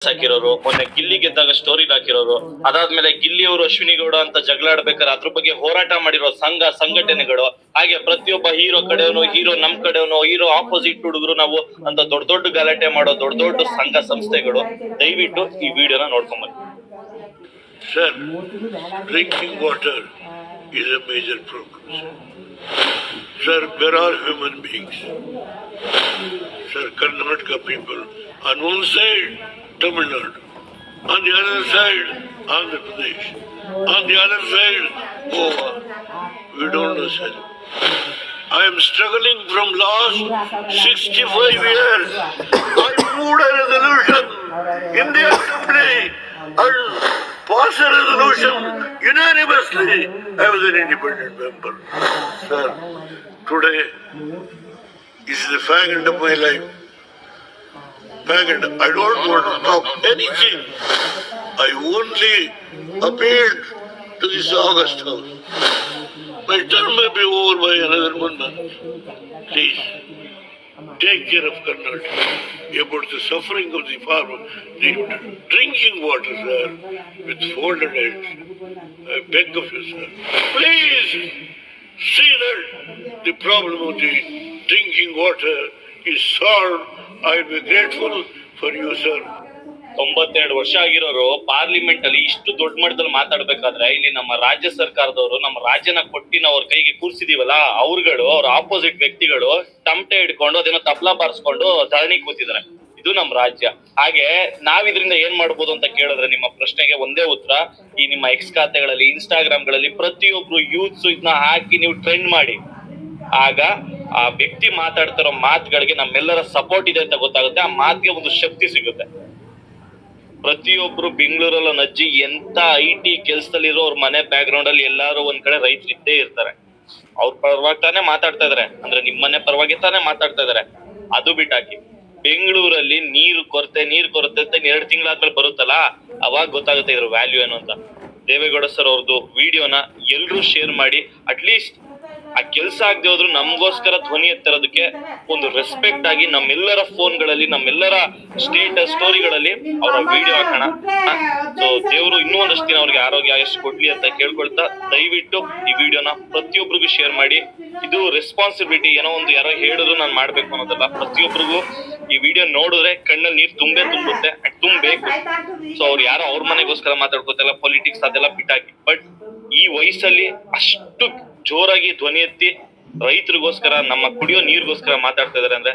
ಹಾಕಿರೋರು, ಮೊನ್ನೆ ಗಿಲ್ಲಿ ಗೆದ್ದಾಗ ಸ್ಟೋರಿ ಹಾಕಿರೋರು, ಅದಾದ್ಮೇಲೆ ಗಿಲ್ಲಿ ಅವರು ಅಶ್ವಿನಿ ಗೌಡ ಅಂತ ಜಗಳ ಆಡ್ಬೇಕಾದ್ರೆ ಅದ್ರ ಬಗ್ಗೆ ಹೋರಾಟ ಮಾಡಿರೋ ಸಂಘಟನೆಗಳು, ಹಾಗೆ ಪ್ರತಿಯೊಬ್ಬ ಹೀರೋ ಕಡೆಯವನು, ಹೀರೋ ನಮ್ ಕಡೆಯವನು, ಹೀರೋ ಆಪೋಸಿಟ್ ಹುಡುಗರು ನಾವು ಅಂತ ದೊಡ್ಡ ದೊಡ್ಡ ಗಲಾಟೆ ಮಾಡೋ ದೊಡ್ಡ ದೊಡ್ಡ ಸಂಘ ಸಂಸ್ಥೆಗಳು ದಯವಿಟ್ಟು ಈ ವಿಡಿಯೋನ ನೋಡ್ಕೊಂಬನ್ನಿ. Sir, drinking water is a major problem. Sir, there are human beings. Sir, Karnataka people, on one side, Tamil Nadu, on the other side, Andhra Pradesh, on the other side, Goa. We don't know, sir. I am struggling from last 65 years. I moved a resolution in the assembly and passed a resolution unanimously. I was an independent member. Sir, today is the fag end of my life. Fag end. I don't want to talk anything. I only appealed to this August House. My term may be over by another 1 month. Please, take care of Karnataka about the suffering of the farmer. The drinking water, sir, with folded hands. I beg of you, sir. Please, see that the problem of the drinking water is solved. I will be grateful for you, sir. 92 ವರ್ಷ ಆಗಿರೋರು parliament ಅಲ್ಲಿ ಇಷ್ಟು ದೊಡ್ಡ ಮಟ್ಟದಲ್ಲಿ ಮಾತಾಡ್ಬೇಕಾದ್ರೆ ಇಲ್ಲಿ ನಮ್ಮ ರಾಜ್ಯ ಸರ್ಕಾರದವರು ನಮ್ಮ ರಾಜ್ಯನ ಕೊಟ್ಟಿ ನಾವು ಅವ್ರ ಕೈಗೆ ಕೂರ್ಸಿದೀವಲ್ಲ, ಅವ್ರುಗಳು ಅವ್ರ ಆಪೋಸಿಟ್ ವ್ಯಕ್ತಿಗಳು ತಮಟೆ ಹಿಡ್ಕೊಂಡು ಅದೇನೋ ತಬ್ಲಾ ಬಾರಿಸ್ಕೊಂಡು ಧರಣಿ ಕೂತಿದ್ದಾರೆ. ಇದು ನಮ್ಮ ರಾಜ್ಯ. ಹಾಗೆ ನಾವ್ ಇದರಿಂದ ಏನ್ ಮಾಡ್ಬೋದು ಅಂತ ಕೇಳಿದ್ರೆ ನಿಮ್ಮ ಪ್ರಶ್ನೆಗೆ ಒಂದೇ ಉತ್ತರ, ಈ ನಿಮ್ಮ ಎಕ್ಸ್ ಖಾತೆಗಳಲ್ಲಿ, ಇನ್ಸ್ಟಾಗ್ರಾಮ್ಗಳಲ್ಲಿ ಪ್ರತಿಯೊಬ್ರು ಯೂತ್ಸ್ ಇದನ್ನ ಹಾಕಿ ನೀವು ಟ್ರೆಂಡ್ ಮಾಡಿ. ಆಗ ಆ ವ್ಯಕ್ತಿ ಮಾತಾಡ್ತಿರೋ ಮಾತುಗಳಿಗೆ ನಮ್ಮೆಲ್ಲರ ಸಪೋರ್ಟ್ ಇದೆ ಅಂತ ಗೊತ್ತಾಗುತ್ತೆ. ಆ ಮಾತಿಗೆ ಒಂದು ಶಕ್ತಿ ಸಿಗುತ್ತೆ. ಪ್ರತಿಯೊಬ್ರು ಬೆಂಗಳೂರಲ್ಲಿ ನಜ್ಜಿ ಎಂತ IT ಕೆಲ್ಸದಲ್ಲಿರೋ ಅವ್ರ ಮನೆ ಬ್ಯಾಕ್ ಗ್ರೌಂಡ್ ಅಲ್ಲಿ ಎಲ್ಲಾರು ಒಂದ್ ಕಡೆ ರೈತರು ಇದ್ದೇ ಇರ್ತಾರೆ. ಅವ್ರ ಪರವಾಗಿ ತಾನೇ ಮಾತಾಡ್ತಾ ಇದಾರೆ, ಅಂದ್ರೆ ನಿಮ್ಮನೆ ಪರವಾಗಿ ತಾನೇ ಮಾತಾಡ್ತಾ ಇದಾರೆ. ಅದು ಬಿಟ್ಟಾಕಿ ಬೆಂಗಳೂರಲ್ಲಿ ನೀರು ಕೊರತೆ ಅಂತ 2 ತಿಂಗಳಾದ್ಮೇಲೆ ಬರುತ್ತಲ್ಲ, ಅವಾಗ ಗೊತ್ತಾಗುತ್ತೆ ಇದ್ರ ವ್ಯಾಲ್ಯೂ ಏನು ಅಂತ. ದೇವೇಗೌಡ ಸರ್ ಅವ್ರದ್ದು ವಿಡಿಯೋನ ಎಲ್ರೂ ಶೇರ್ ಮಾಡಿ. ಅಟ್ಲೀಸ್ಟ್ ಆ ಕೆಲ್ಸ ಆಗದೆ ಹೋದ್ರು ನಮ್ಗೋಸ್ಕರ ಧ್ವನಿ ಎತ್ತಿರೋದಕ್ಕೆ ಒಂದು ರೆಸ್ಪೆಕ್ಟ್ ಆಗಿ ನಮ್ಮೆಲ್ಲರ ಫೋನ್ಗಳಲ್ಲಿ, ನಮ್ಮೆಲ್ಲರ ಸ್ಟೇಟಸ್ ಸ್ಟೋರಿಗಳಲ್ಲಿ ಅವರ ವಿಡಿಯೋ ಹಾಕೋಣ. ಸೊ ದೇವರು ಇನ್ನೂ ಒಂದಷ್ಟು ದಿನ ಅವ್ರಿಗೆ ಆರೋಗ್ಯ ಎಷ್ಟು ಕೊಡ್ಲಿ ಅಂತ ಕೇಳ್ಕೊಳ್ತಾ, ದಯವಿಟ್ಟು ಈ ವಿಡಿಯೋನ ಪ್ರತಿಯೊಬ್ಬರಿಗೂ ಶೇರ್ ಮಾಡಿ. ಇದು ರೆಸ್ಪಾನ್ಸಿಬಿಲಿಟಿ. ಏನೋ ಒಂದು ಯಾರೋ ಹೇಳಿದ್ರು ನಾನು ಮಾಡ್ಬೇಕು ಅನ್ನೋದಲ್ಲ. ಪ್ರತಿಯೊಬ್ಬರಿಗೂ ಈ ವಿಡಿಯೋ ನೋಡಿದ್ರೆ ಕಣ್ಣಲ್ಲಿ ನೀರು ತುಂಬುತ್ತೆ, ತುಂಬಬೇಕು. ಸೊ ಅವ್ರು ಯಾರೋ ಅವ್ರ ಮನೆಗೋಸ್ಕರ ಮಾತಾಡ್ಕೋತಲ್ಲ, ಪೊಲಿಟಿಕ್ಸ್ ಅದೆಲ್ಲ ಬಿಟ್ಟಾಕಿ. ಬಟ್ ಈ ವಯಸ್ಸಲ್ಲಿ ಅಷ್ಟು ಜೋರಾಗಿ ಧ್ವನಿ ಎತ್ತಿ ರೈತರಿಗೋಸ್ಕರ, ನಮ್ಮ ಕುಡಿಯೋ ನೀರಿಗೋಸ್ಕರ ಮಾತಾಡ್ತಾ ಇದಾರೆ ಅಂದ್ರೆ